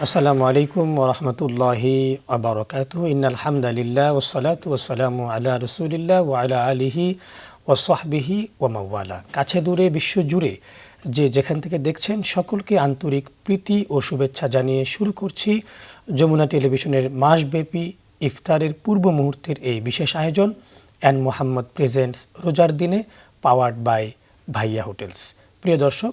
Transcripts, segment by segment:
আসসালামু আলাইকুম ওয়া রাহমাতুল্লাহি ওয়া বারাকাতুহু ইন্নাল হামদালিল্লাহ ওয়াস সালাতু ওয়াস সালামু আলা রাসূলিল্লাহ ওয়া আলা আলিহি ওয়া সাহবিহি ওয়া মাওয়ালা। কাছে দূরে বিশ্ব জুড়ে যেখান থেকে দেখছেন সকলকে আন্তরিক প্রীতি ও শুভেচ্ছা জানিয়ে শুরু করছি যমুনা টেলিভিশনের মাসব্যাপী ইফতারের পূর্ব মুহূর্তের এই বিশেষ আয়োজন অ্যান মোহাম্মদ প্রেজেন্টস রোজার দিনে পাওয়ার্ড বাই ভাইয়া হোটেলস। প্রিয় দর্শক,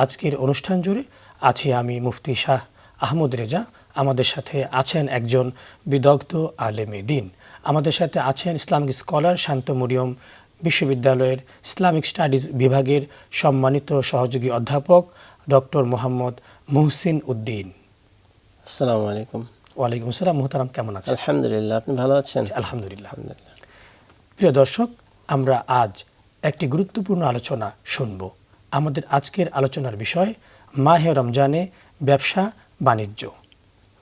আজকের অনুষ্ঠান জুড়ে আছি আমি মুফতি শাহ আহমদ রেজা। আমাদের সাথে আছেন একজন বিদগ্ধ আলেমে দিন, আমাদের সাথে আছেন ইসলামিক স্কলার শান্ত মরিয়ম বিশ্ববিদ্যালয়ের ইসলামিক স্টাডিজ বিভাগের সম্মানিত সহযোগী অধ্যাপক ডক্টর মোহাম্মদ মুহসিন উদ্দিন। আসসালামু আলাইকুম। ওয়ালাইকুম আসসালাম। মুহতারাম, কেমন আছেন? আলহামদুলিল্লাহ, আপনি ভালো আছেন? আলহামদুলিল্লাহ। প্রিয় দর্শক, আমরা আজ একটি গুরুত্বপূর্ণ আলোচনা শুনব। আমাদের আজকের আলোচনার বিষয় মাহে রমজানে ব্যবসা বাণিজ্য।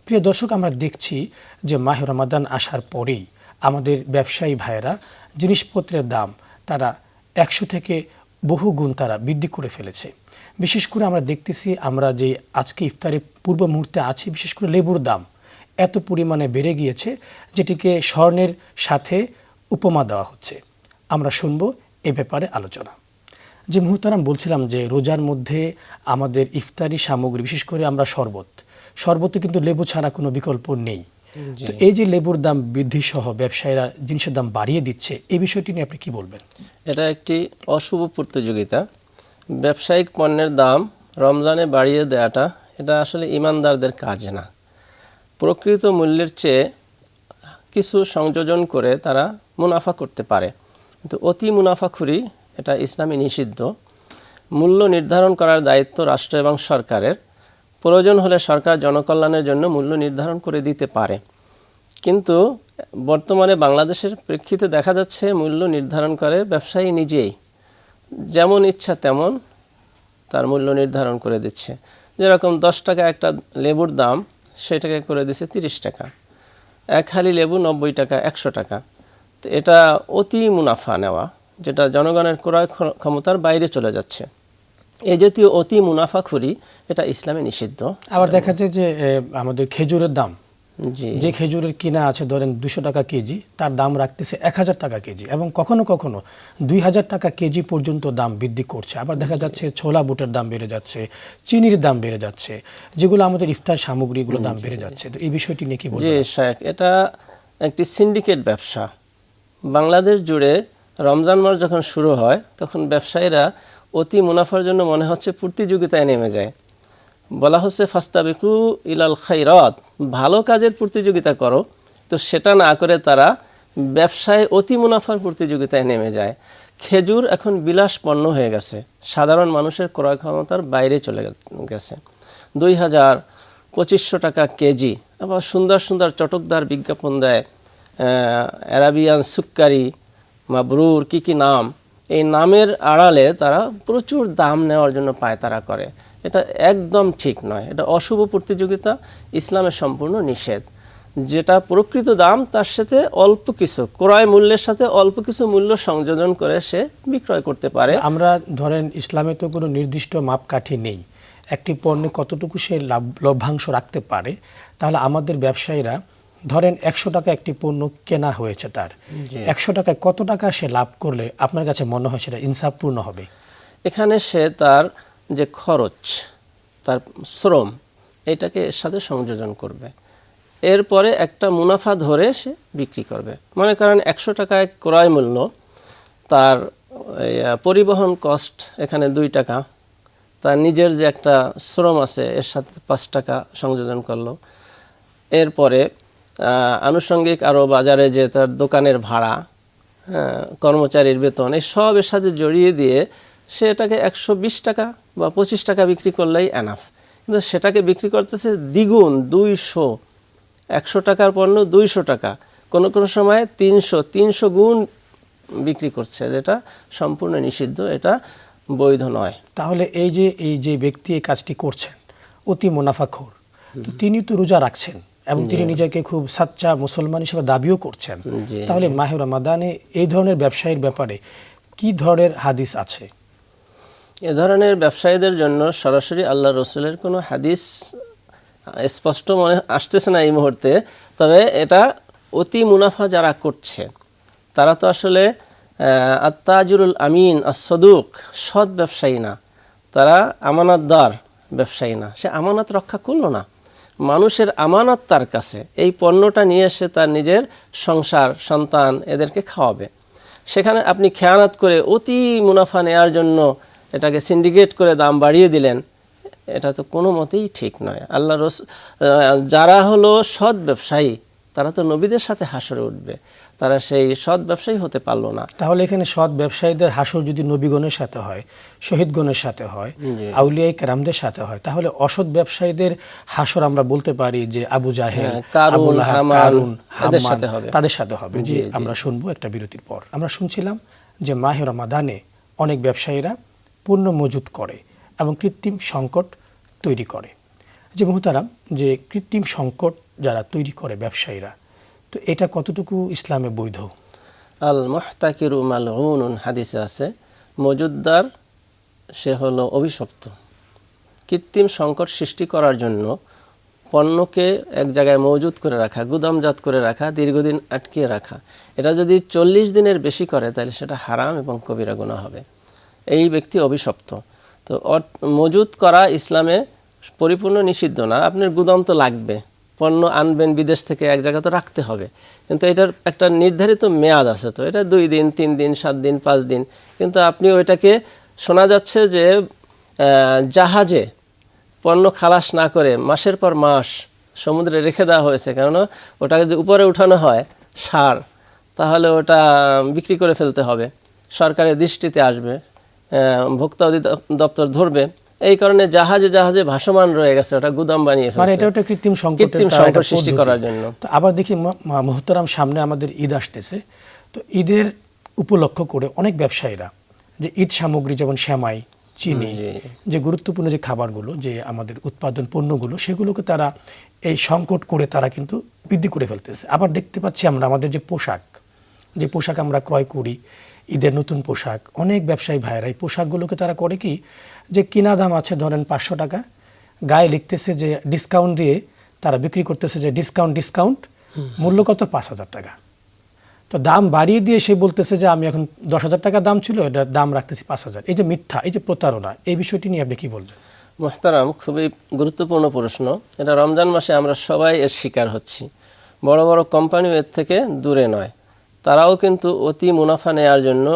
প্রিয় দর্শক, আমরা দেখছি যে মাহে রমাদান আসার পরেই আমাদের ব্যবসায়ী ভাইয়েরা জিনিসপত্রের দাম তারা 100 থেকে বহু গুণ তারা বৃদ্ধি করে ফেলেছে। বিশেষ করে আমরা দেখতেছি, আমরা যে আজকে ইফতারের পূর্ব মুহূর্তে আছি, বিশেষ করে লেবুর দাম এত পরিমাণে বেড়ে গিয়েছে যেটিকে স্বর্ণের সাথে উপমা দেওয়া হচ্ছে। আমরা শুনব এ ব্যাপারে আলোচনা। যে মুহতারাম বলছিলাম যে রোজার মধ্যে আমাদের ইফতারি সামগ্রী, বিশেষ করে আমরা শরবতে কিন্তু লেবু ছাড়া কোনো বিকল্প নেই। তো এই যে লেবুর দাম বৃদ্ধি সহ ব্যবসায়ীরা জিনিসের দাম বাড়িয়ে দিচ্ছে, এই বিষয়টি নিয়ে আপনি কি বলবেন? এটা একটি অশুভ প্রতিযোগিতা। ব্যবসায়িক পণ্যের দাম রমজানে বাড়িয়ে দেওয়াটা এটা আসলে ইমানদারদের কাজ না। প্রকৃত মূল্যের চেয়ে কিছু সংযোজন করে তারা মুনাফা করতে পারে, কিন্তু অতি মুনাফাখুরি এটা ইসলামে নিষিদ্ধ। মূল্য নির্ধারণ করার দায়িত্ব রাষ্ট্র এবং সরকারের। প্রয়োজন হলে সরকার জনকল্যাণের জন্য মূল্য নির্ধারণ করে দিতে পারে, কিন্তু বর্তমানে বাংলাদেশের প্রেক্ষিতে দেখা যাচ্ছে মূল্য নির্ধারণ করে ব্যবসায়ী নিজেই, যেমন ইচ্ছা তেমন তার মূল্য নির্ধারণ করে দিচ্ছে। যেরকম 10 টাকা একটা লেবুর দাম, সেটাকে করে দিচ্ছে 30 টাকা। এক হালি লেবু 90 টাকা, 100 টাকা। তো এটা অতি মুনাফা নেওয়া, যেটা জনগণের ক্রয় ক্ষমতার বাইরে চলে যাচ্ছে। এই জাতীয় অতি মুনাফাখুরি এটা ইসলামে নিষিদ্ধ। আবার দেখা যায় যে আমাদের খেজুরের দাম, যে খেজুরের কিনা আছে ধরেন 200 টাকা কেজি, তার দাম রাখতেছে 1000 টাকা কেজি, এবং কখনো কখনো 2000 টাকা কেজি পর্যন্ত দাম বৃদ্ধি করছে। আবার দেখা যাচ্ছে ছোলা বুটের দাম বেড়ে যাচ্ছে, চিনির দাম বেড়ে যাচ্ছে, যেগুলো আমাদের ইফতার সামগ্রীগুলো দাম বেড়ে যাচ্ছে। তো এই বিষয়টি নিয়ে কি বলবেন? জি শেখ, এটা একটি সিন্ডিকেট ব্যবসা। বাংলাদেশ জুড়ে রমজান মাস যখন শুরু হয় তখন ব্যবসায়ীরা অতি মুনাফার জন্য মনে হচ্ছে প্রতিযোগিতায় নেমে যায়। বলা হচ্ছে ফাস্তাবিকু ইলাল খাইরাত, ভালো কাজের প্রতিযোগিতা করো। তো সেটা না করে তারা ব্যবসায় অতি মুনাফার প্রতিযোগিতায় নেমে যায়। খেজুর এখন বিলাস পণ্য হয়ে গেছে, সাধারণ মানুষের ক্রয় ক্ষমতার বাইরে চলে গেছে। 2000-2500 টাকা কেজি। আবার সুন্দর সুন্দর চটকদার বিজ্ঞাপন দেয়, অ্যারাবিয়ান সুক্কারি, মাবরুর, কি নাম। এই নামের আড়ালে তারা প্রচুর দাম নেওয়ার জন্য পায়তারা করে। এটা একদম ঠিক নয়, এটা অশুভ প্রতিযোগিতা, ইসলামের সম্পূর্ণ নিষেধ। যেটা প্রকৃত দাম তার সাথে অল্প কিছু ক্রয় মূল্যের সাথে অল্প কিছু মূল্য সংযোজন করে সে বিক্রয় করতে পারে। আমরা ধরেন ইসলামে তো কোনো নির্দিষ্ট মাপকাঠি নেই, একটি পণ্যে কতটুকু সে লভ্যাংশ রাখতে পারে। তাহলে আমাদের ব্যবসায়ীরা ধরেন 100 টাকা একটি পণ্য কেনা হয়েছে, তার 100 টাকায় কত টাকা সে লাভ করলে আপনার কাছে মনে হয় সেটা ইনসাফপূর্ণ হবে? এখানে সে তার যে খরচ, তার শ্রম, এটাকে এর সাথে সংযোজন করবে। এরপরে একটা মুনাফা ধরে সে বিক্রি করবে। মনে করেন 100 টাকায় ক্রয় মূল্য, তার পরিবহন কস্ট এখানে 2 টাকা, তার নিজের যে একটা শ্রম আছে এর সাথে 5 টাকা সংযোজন করলো। এরপরে আনুষঙ্গিক আরও বাজারে যে তার দোকানের ভাড়া, কর্মচারীর বেতন, এই সব এর সাথে জড়িয়ে দিয়ে সে এটাকে 120 টাকা বা 25 টাকা বিক্রি করলেই এনাফ। কিন্তু সেটাকে বিক্রি করতেছে দ্বিগুণ, 200, 100 টাকার পণ্য 200 টাকা, কোনো কোনো সময় 300 গুণ বিক্রি করছে, যেটা সম্পূর্ণ নিষিদ্ধ, এটা বৈধ নয়। তাহলে এই যে ব্যক্তি এই কাজটি করছেন অতি মুনাফাখোর, তো তিনি তো রোজা রাখছেন এবং তিনি নিজেকে খুব সাচ্চা মুসলমান হিসেবে দাবিও করছেন। তাহলে মাহে রমাদানে এই ধরনের ব্যবসায়ীর ব্যাপারে কি ধরনের হাদিস আছে? এ ধরনের ব্যবসায়ীদের জন্য সরাসরি আল্লাহ রসুলের কোনো হাদিস স্পষ্ট মনে আসতেছে না এই মুহূর্তে, তবে এটা অতি মুনাফা যারা করছে তারা তো আসলে আত্তাজুরুল আমিন as-সাদুক, সৎ ব্যবসায়ী না, তারা আমানতদার ব্যবসায়ী না। সে আমানত রক্ষা করলো না, মানুষের আমানত তার কাছে, এই পণ্যটা নিয়ে এসে তার নিজের সংসার, সন্তান এদেরকে খাওয়াবে। সেখানে আপনি খেয়ানত করে অতি মুনাফা নেওয়ার জন্য এটাকে সিন্ডিকেট করে দাম বাড়িয়ে দিলেন, এটা তো কোনো মতেই ঠিক নয়। আল্লাহ যারা হলো সৎ ব্যবসায়ী তারা তো নবীদের সাথে হাসরে উঠবে, তারা সেই সৎ ব্যবসায়ী হতে পারলো না। তাহলে এখানে সৎ ব্যবসায়ীদের হাসর যদি নবীগণের সাথে হয়, শহীদগণের সাথে হয়, আউলিয়া কেরামদের সাথে হয়, তাহলে অসৎ ব্যবসায়ীদের হাসর আমরা বলতে পারি যে আবু জাহেল, আবু লাহাব, কারুন, হাম্মান তাদের সাথে হবে। যে আমরা শুনবো একটা বিরতির পর। আমরা শুনছিলাম যে মাহে রমাদানে অনেক ব্যবসায়ীরা পণ্য মজুত করে এবং কৃত্রিম সংকট তৈরি করে। যে মুহতারাম, যে কৃত্রিম সংকট যারা তৈরি করে ব্যবসায়ীরা, তো এটা কতটুকু ইসলামে বৈধ? আল মুহতাকিরু মালউনুন হাদিসে আছে, মজুদদার সে হলো অভিশপ্ত। কৃত্রিম সংকট সৃষ্টি করার জন্য পণ্যকে এক জায়গায় মজুদ করে রাখা, গুদামজাত করে রাখা, দীর্ঘদিন আটকিয়ে রাখা, এটা যদি 40 দিনের বেশি করে তাহলে সেটা হারাম এবং কবিরা গুনাহ হবে। এই ব্যক্তি অভিশপ্ত। তো মজুদ করা ইসলামে পরিপূর্ণ নিষিদ্ধ না। আপনার গুদাম তো লাগবে, পণ্য আনবেন বিদেশ থেকে, এক জায়গা তো রাখতে হবে, কিন্তু এটার একটা নির্ধারিত মেয়াদ আছে। তো এটা 2 দিন, 3 দিন, 7 দিন, 5 দিন, কিন্তু আপনি ওইটাকে শোনা যাচ্ছে যে জাহাজে পণ্য খালাস না করে মাসের পর মাস সমুদ্রে রেখে দেওয়া হয়েছে, কেননা ওটাকে যদি উপরে উঠানো হয় সার, তাহলে ওটা বিক্রি করে ফেলতে হবে, সরকারের দৃষ্টিতে আসবে, ভোক্তা অধিদপ্তর ধরবে। এই কারণে জাহাজে জাহাজে ভাসমান রয়ে গেছে, ওটা গুদাম বানিয়ে ফেলছে, মানে এটা একটা কৃত্রিম সংকট সৃষ্টি করার জন্য। তো আবার দেখি মুহতারাম, সামনে আমাদের ঈদ আসতেছে, তো ঈদের উপলক্ষ করে অনেক ব্যবসায়ীরা যে ঈদ সামগ্রী যেমন সেমাই, চিনি, যে গুরুত্বপূর্ণ যে খাবারগুলো, যে আমাদের উৎপাদন পণ্যগুলো, সেগুলোকে তারা এই সংকট করে তারা কিন্তু বৃদ্ধি করে ফেলতেছে। আবার দেখতে পাচ্ছি আমরা আমাদের যে পোশাক আমরা ক্রয় করি, ঈদের নতুন পোশাক, অনেক ব্যবসায়ী ভাইয়েরা এই পোশাকগুলোকে তারা করে কি, যে কিনা দাম আছে ধরেন 500 টাকা, গায়ে লিখতেছে যে ডিসকাউন্ট দিয়ে তারা বিক্রি করতেছে যে ডিসকাউন্ট, মূল্য কত 5,000 টাকা। তো দাম বাড়িয়ে দিয়ে সে বলতেছে যে আমি এখন 10,000 টাকা দাম ছিল, এটা দাম রাখতেছি 5,000। এই যে মিথ্যা, এই যে প্রতারণা, এই বিষয়টি নিয়ে আপনি কি বলবেন? মুহতারাম, খুবই গুরুত্বপূর্ণ প্রশ্ন। এটা রমজান মাসে আমরা সবাই এর শিকার হচ্ছি। বড় বড় কোম্পানিও এর থেকে দূরে নয়, তারাও কিন্তু অতি মুনাফা নেওয়ার জন্য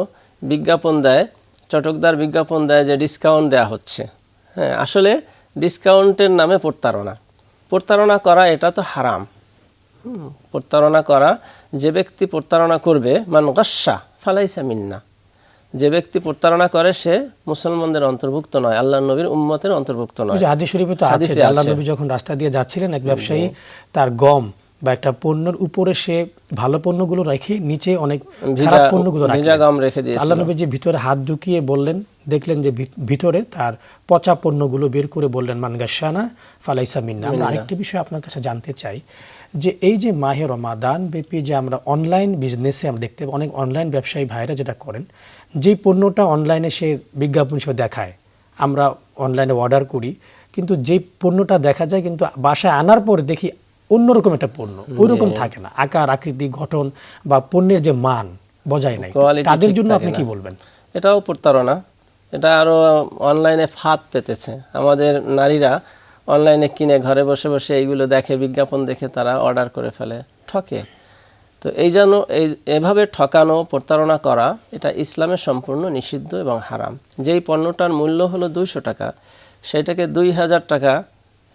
বিজ্ঞাপন দেয়, চটকদার বিজ্ঞাপন দেয় যে ডিসকাউন্ট দেওয়া হচ্ছে। হ্যাঁ, আসলে ডিসকাউন্টের নামে প্রতারণা করা এটা তো হারাম। প্রতারণা করা, যে ব্যক্তি প্রতারণা করবে, মান গাস্সা ফালাইসা মিন্না, যে ব্যক্তি প্রতারণা করে সে মুসলমানদের অন্তর্ভুক্ত নয়, আল্লাহর নবীর উম্মতের অন্তর্ভুক্ত নয়। হাদিস শরীফে তো আছে যে আল্লাহর নবী যখন রাস্তা দিয়ে যাচ্ছিলেন, এক ব্যবসায়ী তার গম বা একটা পণ্যের উপরে সে ভালো পণ্যগুলো রেখে নিচে অনেক খারাপ পণ্যগুলো রেখে দিয়েছে। আল্লাহর নবী যে ভিতরে হাত ঢুকিয়ে বললেন, দেখলেন যে ভিতরে তার পচা পণ্যগুলো বের করে বললেন মান গাশানা ফালাইসা মিন্না। আমরা আরেকটা বিষয় আপনার কাছে জানতে চাই, যে এই যে মাহে রমাদান ব্যাপী যে আমরা অনলাইন বিজনেসে আমরা দেখতে পাই, অনেক অনলাইন ব্যবসায়ী ভাইরা যেটা করেন, যেই পণ্যটা অনলাইনে সে বিজ্ঞাপন হিসেবে দেখায়, আমরা অনলাইনে অর্ডার করি, কিন্তু যেই পণ্যটা দেখা যায় কিন্তু বাসায় আনার পরে দেখি অন্যরকম একটা পণ্য, ওইরকম থাকে না, আকার আকৃতি গঠন বা পণ্যের যে মান বজায় নাই। তাদের জন্য আপনি কি বলবেন? এটাও প্রতারণা, এটা আরো অনলাইনে ফাঁদ পেতেছে। আমাদের নারীরা অনলাইনে কিনে ঘরে বসে বসে এইগুলো দেখে, বিজ্ঞাপন দেখে তারা অর্ডার করে ফেলে, ঠকে। তো এভাবে ঠকানো, প্রতারণা করা এটা ইসলামে সম্পূর্ণ নিষিদ্ধ এবং হারাম। যেই পণ্যটার মূল্য হলো 200 টাকা, সেটাকে 2000 টাকা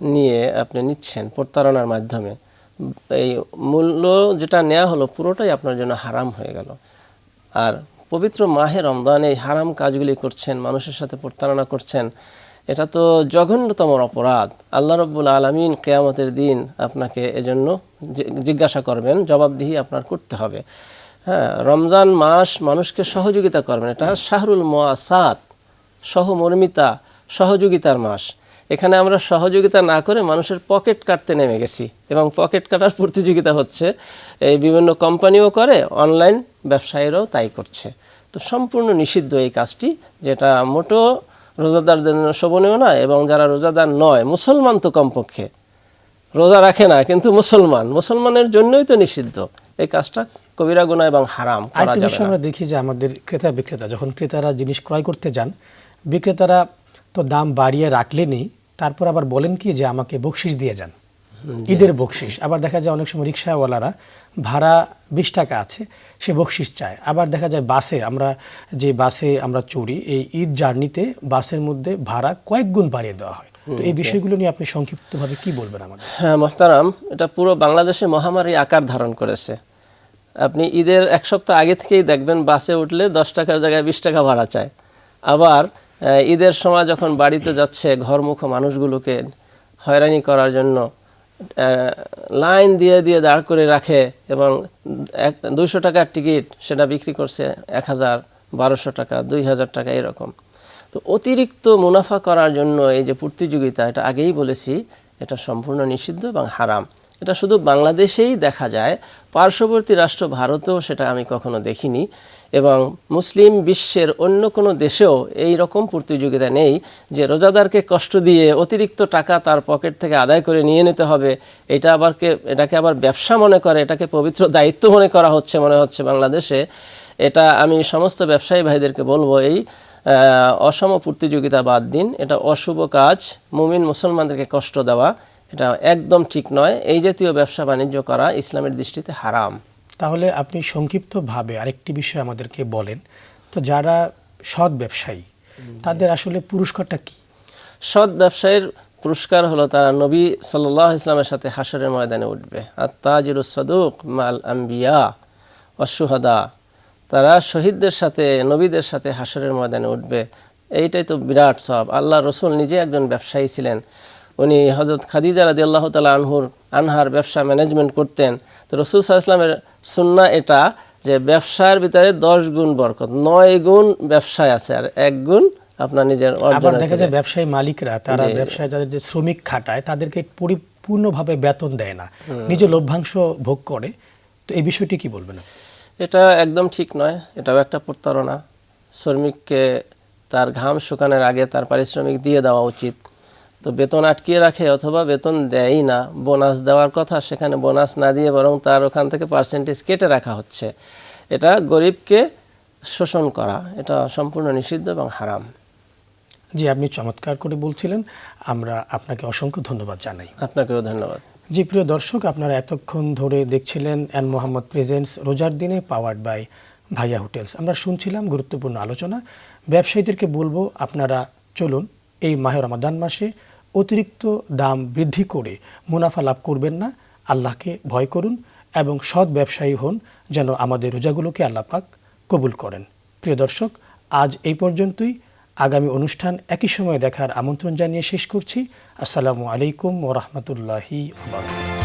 নিয়ে আপনি নিচ্ছেন প্রতারণার মাধ্যমে, এই মূল্য যেটা নেওয়া হলো পুরোটাই আপনার জন্য হারাম হয়ে গেল। আর পবিত্র মাহে রমজানে এই হারাম কাজগুলি করছেন, মানুষের সাথে প্রতারণা করছেন, এটা তো জঘন্যতম অপরাধ। আল্লাহ রাব্বুল আলামিন কিয়ামতের দিন আপনাকে এজন্য জিজ্ঞাসা করবেন, জবাবদিহি আপনার করতে হবে। হ্যাঁ, রমজান মাস মানুষকে সহযোগিতা করবেন, এটা শাহরুল মুআসাত, সহমর্মিতা, সহযোগিতার মাস। এখানে আমরা সহযোগিতা না করে মানুষের পকেট কাটতে নেমে গেছি, এবং পকেট কাটার প্রতিযোগিতা হচ্ছে। এই বিভিন্ন কোম্পানিও করে, অনলাইন ব্যবসায়ীরাও তাই করছে। তো সম্পূর্ণ নিষিদ্ধ এই কাজটি, যেটা মোটেও রোজাদারদের জন্য শোভনীয় নয়, এবং যারা রোজাদার নয়, মুসলমান তো কমপক্ষে রোজা রাখে না কিন্তু মুসলমানের জন্যই তো নিষিদ্ধ। এই কাজটা কবিরা গুনাহ এবং হারাম, করা আরেকটা যাবে বিষয় না। আমরা দেখি যে আমাদের ক্রেতা বিক্রেতা যখন ক্রেতারা জিনিস ক্রয় করতে যান, বিক্রেতারা তো দাম বাড়িয়ে রাখলেনই, তারপর আবার বলেন কি যে আমাকে বকশিস দিয়ে যান, ঈদের বকশিস। আবার দেখা যায় অনেক সময় রিক্সাওয়ালারা ভাড়া 20 টাকা আছে, সে বকশিস চায়। আবার দেখা যায় বাসে আমরা চড়ি, এই ঈদ জার্নিতে বাসের মধ্যে ভাড়া কয়েক গুণ বাড়িয়ে দেওয়া হয়। তো এই বিষয়গুলো নিয়ে আপনি সংক্ষিপ্তভাবে কি বলবেন আমাদের? হ্যাঁ মোহতারাম, এটা পুরো বাংলাদেশে মহামারী আকার ধারণ করেছে। আপনি ঈদের 1 সপ্তাহ আগে থেকেই দেখবেন বাসে উঠলে 10 টাকার জায়গায় 20 টাকা ভাড়া চায়। আবার ঈদের সময় যখন বাড়িতে যাচ্ছে ঘরমুখ মানুষগুলোকে হয়রানি করার জন্য লাইন দিয়ে দিয়ে দাঁড় করে রাখে এবং 200 টাকার টিকিট সেটা বিক্রি করছে 1000, 1200 টাকা, 2000 টাকা এরকম। তো অতিরিক্ত মুনাফা করার জন্য এই যে প্রতিযোগিতা, এটা আগেই বলেছি, এটা সম্পূর্ণ নিষিদ্ধ এবং হারাম। এটা শুধু বাংলাদেশেই দেখা যায়, পার্শ্ববর্তী রাষ্ট্র ভারতেও সেটা আমি কখনো দেখিনি, এবং মুসলিম বিশ্বের অন্য কোনো দেশেও এই রকম প্রতিযোগিতা নেই যে রোজাদারকে কষ্ট দিয়ে অতিরিক্ত টাকা তার পকেট থেকে আদায় করে নিয়ে নিতে হবে। এটাকে আবার ব্যবসা মনে করে, এটাকে পবিত্র দায়িত্ব মনে করা হচ্ছে মনে হচ্ছে বাংলাদেশে। এটা আমি সমস্ত ব্যবসায়ী ভাইদেরকে বলবো, এই অসম প্রতিযোগিতা বাদ দিন। এটা অশুভ কাজ, মুমিন মুসলমানদেরকে কষ্ট দেওয়া, এটা একদম ঠিক নয়। এই জাতীয় ব্যবসা বাণিজ্য করা ইসলামের দৃষ্টিতে হারাম। তাহলে আপনি সংক্ষিপ্তভাবে আরেকটি বিষয় আমাদেরকে বলেন তো, যারা সৎ ব্যবসায়ী তাদের আসলে পুরস্কারটা কি? সৎ ব্যবসায়ীর পুরস্কার হলো তারা নবী সাল্লাল্লাহু আলাইহি ওয়াসাল্লামের সাথে হাশরের ময়দানে উঠবে। আত-তাজিরুস সাদুক মাল আম্বিয়া ওয়াশ শুহাদা, তারা শহীদদের সাথে, নবীদের সাথে হাশরের ময়দানে উঠবে। এইটাই তো বিরাট সওয়াব। আল্লাহ রসুল নিজে একজন ব্যবসায়ী ছিলেন। উনি হযরত খাদিজা রাদিয়াল্লাহু তাআলা আনহার ব্যবসা ম্যানেজমেন্ট করতেন। তো রাসূল সাল্লাল্লাহু আলাইহি ওয়াসাল্লামের সুন্নাহ এটা যে ব্যবসার ভিতরে 10 গুণ বরকত, 9 গুণ ব্যবসায় আছে আর 1 গুণ আপনার নিজের অর্জন। আবার দেখা যায় ব্যবসায়ী মালিকরা তারা ব্যবসায় যাদের যে শ্রমিক খাটায় তাদেরকে পরিপূর্ণভাবে বেতন দেয় না, নিজে লভ্যাংশ ভোগ করে। তো এই বিষয়টি কি বলবেন? এটা একদম ঠিক নয়, এটাও একটা প্রতারণা। শ্রমিককে তার ঘাম শুকানোর আগে তার পারিশ্রমিক দিয়ে দেওয়া উচিত। তো বেতন আটকিয়ে রাখে অথবা বেতন দেয়ই না, বোনাস দেওয়ার কথা সেখানে বোনাস না দিয়ে বরং তার ওখান থেকে পার্সেন্টেজ কেটে রাখা হচ্ছে। এটা গরিবকে শোষণ করা, এটা সম্পূর্ণ নিষিদ্ধ এবং হারাম। জি, আপনি চমৎকার করে বলছিলেন, আমরা আপনাকে অসংখ্য ধন্যবাদ জানাই। আপনাকেও ধন্যবাদ। জি প্রিয় দর্শক, আপনারা এতক্ষণ ধরে দেখছিলেন এন মোহাম্মদ প্রেজেন্টস রোজার দিনে, পাওয়ার্ড বাই ভাইয়া হোটেলস। আমরা শুনছিলাম গুরুত্বপূর্ণ আলোচনা। ব্যবসায়ীদেরকে বলবো, আপনারা চলুন এই মাহে রমাদান মাসে অতিরিক্ত দাম বৃদ্ধি করে মুনাফা লাভ করবেন না, আল্লাহকে ভয় করুন এবং সৎ ব্যবসায়ী হন, যেন আমাদের রোজাগুলোকে আল্লাহ পাক কবুল করেন। প্রিয় দর্শক, আজ এই পর্যন্তই। আগামী অনুষ্ঠান একই সময়ে দেখার আমন্ত্রণ জানিয়ে শেষ করছি। আসসালামু আলাইকুম ওয়া রাহমাতুল্লাহি ওয়া বারাকাতুহু।